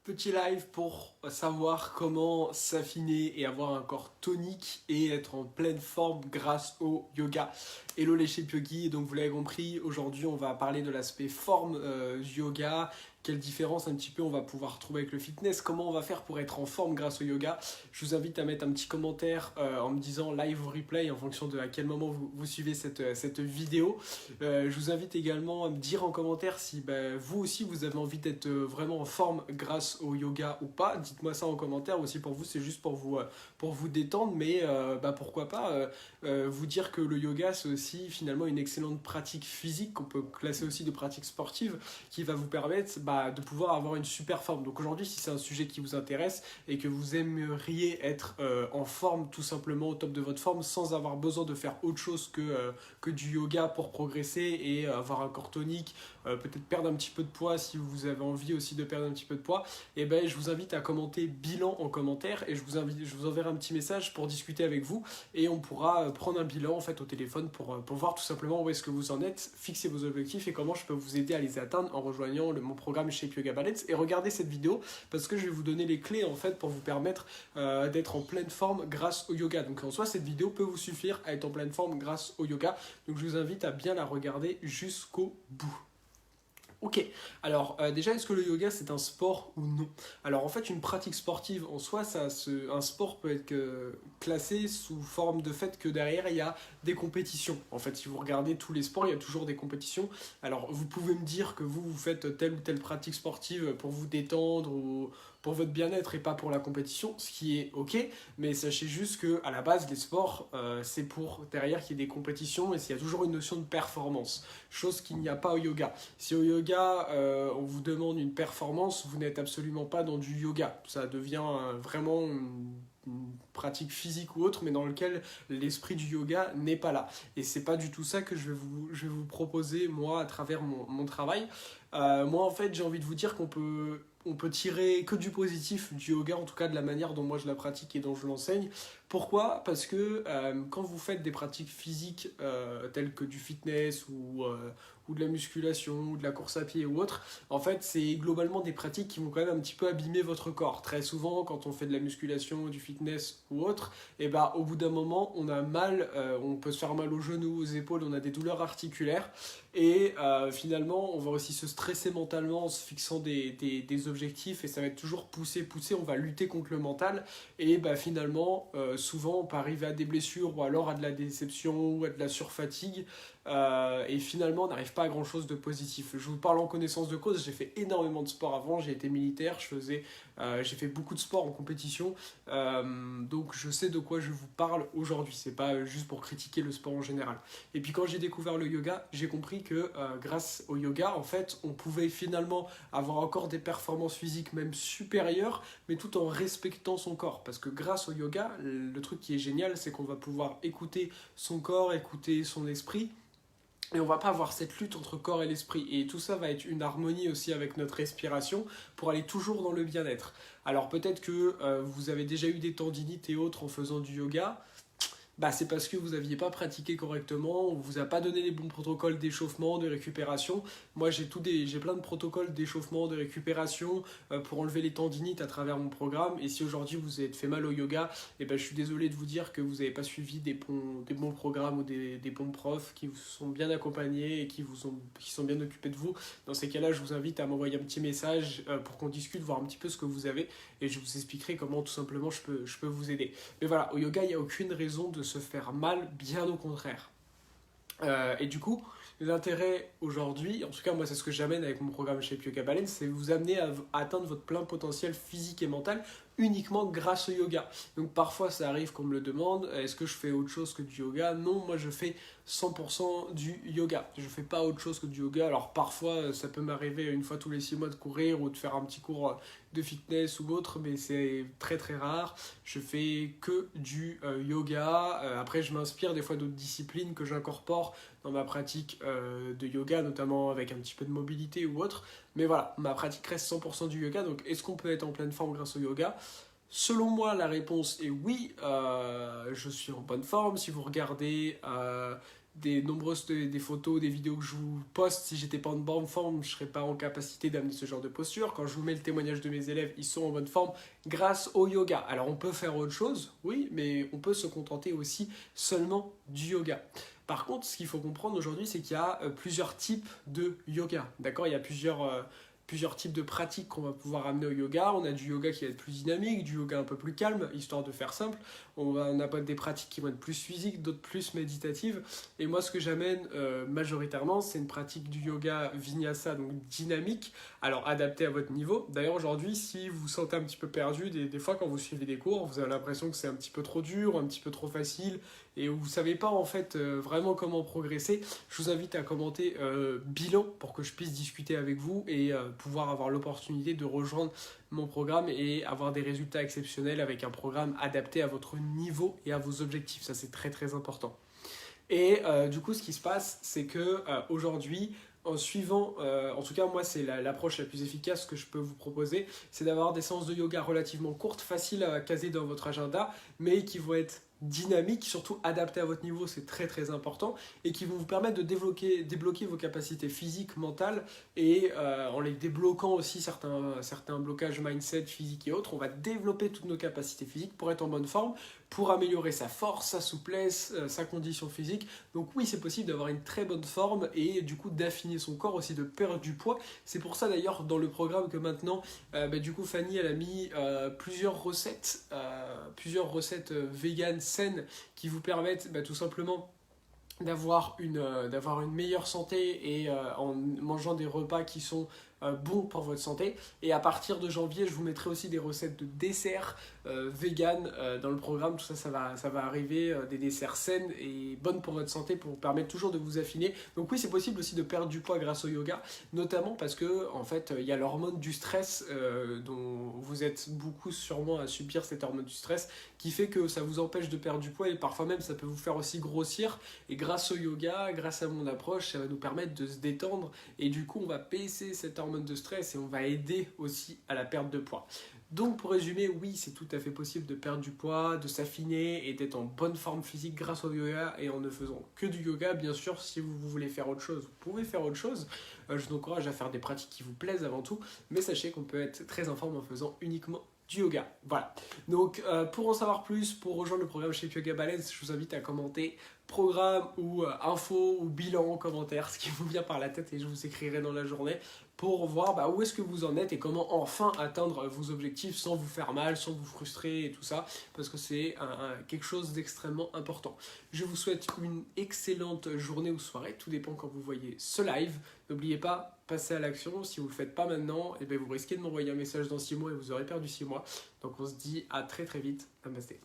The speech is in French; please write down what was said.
Petit live pour savoir comment s'affiner et avoir un corps tonique et être en pleine forme grâce au yoga. Hello les Shape Yogi, donc vous l'avez compris, aujourd'hui on va parler de l'aspect forme du yoga, quelle différence un petit peu on va pouvoir trouver avec le fitness, comment on va faire pour être en forme grâce au yoga. Je vous invite à mettre un petit commentaire en me disant live ou replay en fonction de à quel moment vous suivez cette vidéo. Je vous invite également à me dire en commentaire si vous aussi vous avez envie d'être vraiment en forme grâce au yoga ou pas. Dites-moi ça en commentaire aussi, pour vous c'est juste pour vous détendre, mais pourquoi pas vous dire que le yoga c'est aussi finalement une excellente pratique physique qu'on peut classer aussi de pratique sportive qui va vous permettre de pouvoir avoir une super forme. Donc aujourd'hui, si c'est un sujet qui vous intéresse et que vous aimeriez être en forme, tout simplement au top de votre forme, sans avoir besoin de faire autre chose que du yoga pour progresser et avoir un corps tonique, peut-être perdre un petit peu de poids si vous avez envie aussi de perdre un petit peu de poids, et je vous invite à commenter bilan en commentaire et je vous enverrai un petit message pour discuter avec vous et on pourra prendre un bilan en fait au téléphone pour voir tout simplement où est-ce que vous en êtes, fixer vos objectifs et comment je peux vous aider à les atteindre en rejoignant mon programme Shape Yoga Balance. Et regardez cette vidéo parce que je vais vous donner les clés en fait pour vous permettre d'être en pleine forme grâce au yoga. Donc en soi cette vidéo peut vous suffire à être en pleine forme grâce au yoga. Donc je vous invite à bien la regarder jusqu'au bout. Ok, alors déjà, est-ce que le yoga c'est un sport ou non? Alors en fait, une pratique sportive en soi, un sport peut être classé sous forme de fait que derrière il y a des compétitions. En fait, si vous regardez tous les sports, il y a toujours des compétitions. Alors vous pouvez me dire que vous faites telle ou telle pratique sportive pour vous détendre ou pour votre bien-être et pas pour la compétition, ce qui est ok, mais sachez juste que à la base, les sports, c'est pour derrière qu'il y ait des compétitions et il y a toujours une notion de performance, chose qu'il n'y a pas au yoga. Si au yoga, on vous demande une performance, vous n'êtes absolument pas dans du yoga. Ça devient vraiment une pratique physique ou autre, mais dans lequel l'esprit du yoga n'est pas là. Et c'est pas du tout ça que je vais vous proposer, moi, à travers mon travail. Moi, en fait, j'ai envie de vous dire on peut tirer que du positif du yoga, en tout cas de la manière dont moi je la pratique et dont je l'enseigne. Pourquoi? Parce que quand vous faites des pratiques physiques telles que du fitness ou de la musculation ou de la course à pied ou autre, en fait c'est globalement des pratiques qui vont quand même un petit peu abîmer votre corps. Très souvent quand on fait de la musculation, du fitness ou autre, et au bout d'un moment on a mal, on peut se faire mal aux genoux, aux épaules, on a des douleurs articulaires et finalement on va aussi se stresser mentalement en se fixant des objectifs et ça va être toujours pousser, on va lutter contre le mental et finalement souvent on peut arriver à des blessures ou alors à de la déception ou à de la surfatigue et finalement on n'arrive pas à grand chose de positif. Je vous parle en connaissance de cause, j'ai fait énormément de sport avant, j'ai été militaire, j'ai fait beaucoup de sport en compétition, donc je sais de quoi je vous parle aujourd'hui, c'est pas juste pour critiquer le sport en général. Et puis quand j'ai découvert le yoga, j'ai compris que grâce au yoga, en fait, on pouvait finalement avoir encore des performances physiques même supérieures, mais tout en respectant son corps. Parce que grâce au yoga, le truc qui est génial, c'est qu'on va pouvoir écouter son corps, écouter son esprit, et on va pas avoir cette lutte entre corps et l'esprit. Et tout ça va être une harmonie aussi avec notre respiration pour aller toujours dans le bien-être. Alors peut-être que vous avez déjà eu des tendinites et autres en faisant du yoga. C'est parce que vous n'aviez pas pratiqué correctement, on vous a pas donné les bons protocoles d'échauffement, de récupération. Moi j'ai plein de protocoles d'échauffement, de récupération pour enlever les tendinites à travers mon programme. Et si aujourd'hui vous avez fait mal au yoga, je suis désolé de vous dire que vous n'avez pas suivi des bons programmes ou des bons profs qui vous sont bien accompagnés et qui sont bien occupés de vous. Dans ces cas-là, je vous invite à m'envoyer un petit message pour qu'on discute, voir un petit peu ce que vous avez et je vous expliquerai comment tout simplement je peux vous aider. Mais voilà, au yoga, il n'y a aucune raison de se faire mal, bien au contraire. Et du coup, l'intérêt aujourd'hui, en tout cas moi c'est ce que j'amène avec mon programme Shape Yoga Balance, c'est vous amener à atteindre votre plein potentiel physique et mental uniquement grâce au yoga. Donc parfois ça arrive qu'on me le demande, est-ce que je fais autre chose que du yoga? Non, moi je fais 100% du yoga. Je fais pas autre chose que du yoga. Alors parfois ça peut m'arriver une fois tous les 6 mois de courir ou de faire un petit cours de fitness ou autre, mais c'est très très rare. Je fais que du yoga. Après je m'inspire des fois d'autres disciplines que j'incorpore dans ma pratique de yoga, notamment avec un petit peu de mobilité ou autre. Mais voilà, ma pratique reste 100% du yoga. Donc est-ce qu'on peut être en pleine forme grâce au yoga? Selon moi, la réponse est oui, je suis en bonne forme. Si vous regardez des photos, des vidéos que je vous poste, si j'étais pas en bonne forme, je serais pas en capacité d'amener ce genre de posture. Quand je vous mets le témoignage de mes élèves, ils sont en bonne forme grâce au yoga. Alors on peut faire autre chose, oui, mais on peut se contenter aussi seulement du yoga. Par contre, ce qu'il faut comprendre aujourd'hui, c'est qu'il y a plusieurs types de yoga. D'accord? Il y a plusieurs types de pratiques qu'on va pouvoir amener au yoga. On a du yoga qui va être plus dynamique, du yoga un peu plus calme, histoire de faire simple. On a pas des pratiques qui vont être plus physiques, d'autres plus méditatives. Et moi, ce que j'amène majoritairement, c'est une pratique du yoga vinyasa, donc dynamique, alors adapté à votre niveau. D'ailleurs, aujourd'hui, si vous vous sentez un petit peu perdu, des fois quand vous suivez des cours, vous avez l'impression que c'est un petit peu trop dur, un petit peu trop facile, et vous ne savez pas en fait vraiment comment progresser, je vous invite à commenter bilan pour que je puisse discuter avec vous et pouvoir avoir l'opportunité de rejoindre mon programme et avoir des résultats exceptionnels avec un programme adapté à votre niveau et à vos objectifs. Ça, c'est très très important. Et du coup, ce qui se passe, c'est que aujourd'hui, en suivant, en tout cas moi c'est l'approche la plus efficace que je peux vous proposer, c'est d'avoir des séances de yoga relativement courtes, faciles à caser dans votre agenda, mais qui vont être dynamiques, surtout adaptées à votre niveau, c'est très très important, et qui vont vous permettre de débloquer vos capacités physiques, mentales, et en les débloquant aussi certains blocages mindset, physique et autres, on va développer toutes nos capacités physiques pour être en bonne forme, pour améliorer sa force, sa souplesse, sa condition physique. Donc oui, c'est possible d'avoir une très bonne forme et du coup d'affiner son corps, aussi de perdre du poids. C'est pour ça d'ailleurs dans le programme que maintenant, du coup Fanny elle a mis plusieurs recettes véganes saines qui vous permettent tout simplement d'avoir une meilleure santé et en mangeant des repas qui sont bons pour votre santé. Et à partir de janvier, je vous mettrai aussi des recettes de desserts vegan dans le programme. Tout ça, ça va arriver, des desserts saines et bonnes pour votre santé pour vous permettre toujours de vous affiner. Donc oui, c'est possible aussi de perdre du poids grâce au yoga, notamment parce que en fait, il y a l'hormone du stress dont vous êtes beaucoup sûrement à subir cette hormone du stress qui fait que ça vous empêche de perdre du poids et parfois même ça peut vous faire aussi grossir. Et grâce au yoga, grâce à mon approche, ça va nous permettre de se détendre et du coup on va baisser cette hormone de stress et on va aider aussi à la perte de poids. Donc pour résumer, oui, c'est tout à fait possible de perdre du poids, de s'affiner et d'être en bonne forme physique grâce au yoga et en ne faisant que du yoga. Bien sûr, si vous voulez faire autre chose, vous pouvez faire autre chose. Je vous encourage à faire des pratiques qui vous plaisent avant tout, mais sachez qu'on peut être très en forme en faisant uniquement du yoga. Voilà. Donc pour en savoir plus, pour rejoindre le programme Shape Yoga Balance, je vous invite à commenter programme ou info ou bilan en commentaire, ce qui vous vient par la tête et je vous écrirai dans la journée pour voir où est-ce que vous en êtes et comment enfin atteindre vos objectifs sans vous faire mal, sans vous frustrer et tout ça, parce que c'est quelque chose d'extrêmement important. Je vous souhaite une excellente journée ou soirée, tout dépend quand vous voyez ce live. N'oubliez pas, passez à l'action. Si vous ne le faites pas maintenant, vous risquez de m'envoyer un message dans 6 mois et vous aurez perdu 6 mois. Donc on se dit à très très vite. Namasté.